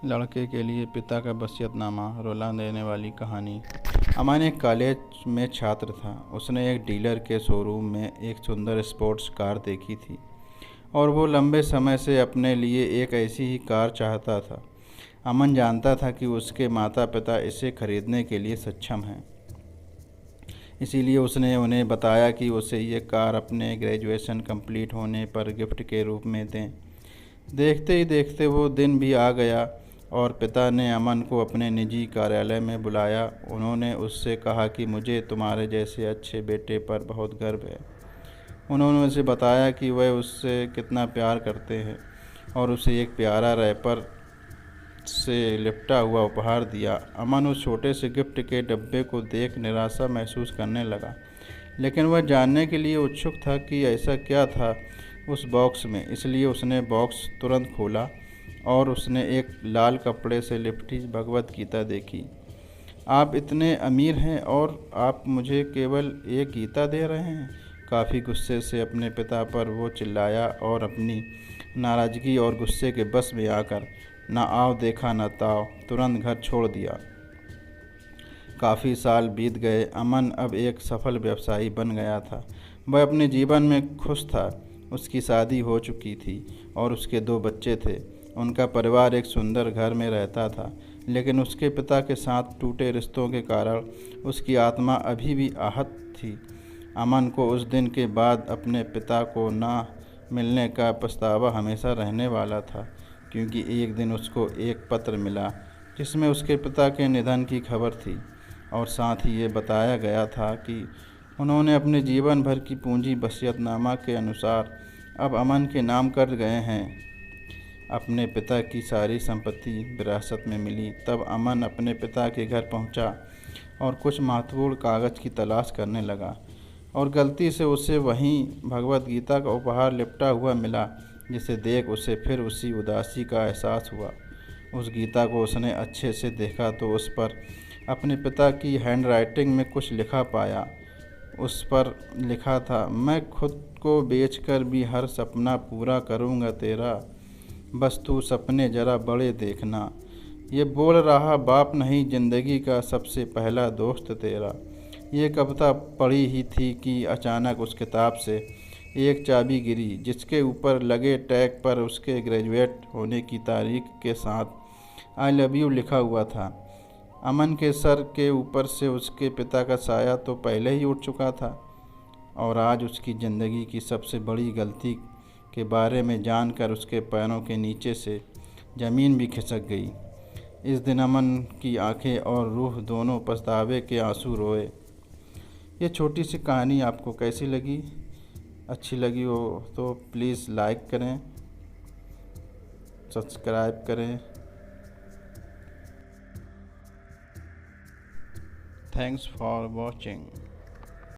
लड़के के लिए पिता का वसीयतनामा, रुला देने वाली कहानी। अमन एक कॉलेज में छात्र था। उसने एक डीलर के शोरूम में एक सुंदर स्पोर्ट्स कार देखी थी और वो लंबे समय से अपने लिए एक ऐसी ही कार चाहता था। अमन जानता था कि उसके माता पिता इसे खरीदने के लिए सक्षम हैं, इसीलिए उसने उन्हें बताया कि उसे ये कार अपने ग्रेजुएशन कंप्लीट होने पर गिफ्ट के रूप में दें। देखते ही देखते वो दिन भी आ गया और पिता ने अमन को अपने निजी कार्यालय में बुलाया। उन्होंने उससे कहा कि मुझे तुम्हारे जैसे अच्छे बेटे पर बहुत गर्व है। उन्होंने उसे बताया कि वह उससे कितना प्यार करते हैं और उसे एक प्यारा रैपर से लिपटा हुआ उपहार दिया। अमन उस छोटे से गिफ्ट के डब्बे को देख निराशा महसूस करने लगा, लेकिन वह जानने के लिए उत्सुक था कि ऐसा क्या था उस बॉक्स में। इसलिए उसने बॉक्स तुरंत खोला और उसने एक लाल कपड़े से लिपटी भगवत गीता देखी। आप इतने अमीर हैं और आप मुझे केवल एक गीता दे रहे हैं? काफ़ी गुस्से से अपने पिता पर वो चिल्लाया और अपनी नाराज़गी और गुस्से के बस में आकर ना आव देखा न ताव तुरंत घर छोड़ दिया। काफ़ी साल बीत गए। अमन अब एक सफल व्यवसायी बन गया था। वह अपने जीवन में खुश था। उसकी शादी हो चुकी थी और उसके 2 बच्चे थे। उनका परिवार एक सुंदर घर में रहता था, लेकिन उसके पिता के साथ टूटे रिश्तों के कारण उसकी आत्मा अभी भी आहत थी। अमन को उस दिन के बाद अपने पिता को ना मिलने का पछतावा हमेशा रहने वाला था, क्योंकि एक दिन उसको एक पत्र मिला जिसमें उसके पिता के निधन की खबर थी और साथ ही ये बताया गया था कि उन्होंने अपने जीवन भर की पूंजी वसीयतनामा के अनुसार अब अमन के नाम कर गए हैं। अपने पिता की सारी संपत्ति विरासत में मिली। तब अमन अपने पिता के घर पहुंचा और कुछ महत्वपूर्ण कागज़ की तलाश करने लगा और गलती से उसे वहीं भगवत गीता का उपहार लिपटा हुआ मिला, जिसे देख उसे फिर उसी उदासी का एहसास हुआ। उस गीता को उसने अच्छे से देखा तो उस पर अपने पिता की हैंडराइटिंग में कुछ लिखा पाया। उस पर लिखा था, मैं खुद को बेचकर भी हर सपना पूरा करूँगा तेरा, बस तू सपने ज़रा बड़े देखना। ये बोल रहा बाप नहीं, ज़िंदगी का सबसे पहला दोस्त तेरा। ये कविता पढ़ी ही थी कि अचानक उस किताब से एक चाबी गिरी, जिसके ऊपर लगे टैग पर उसके ग्रेजुएट होने की तारीख के साथ आई लव यू लिखा हुआ था। अमन के सर के ऊपर से उसके पिता का साया तो पहले ही उठ चुका था और आज उसकी ज़िंदगी की सबसे बड़ी गलती के बारे में जानकर उसके पैरों के नीचे से ज़मीन भी खिसक गई। इस दिन अमन की आंखें और रूह दोनों पछतावे के आंसू रोए। ये छोटी सी कहानी आपको कैसी लगी? अच्छी लगी हो तो प्लीज़ लाइक करें, सब्सक्राइब करें। Thanks for watching.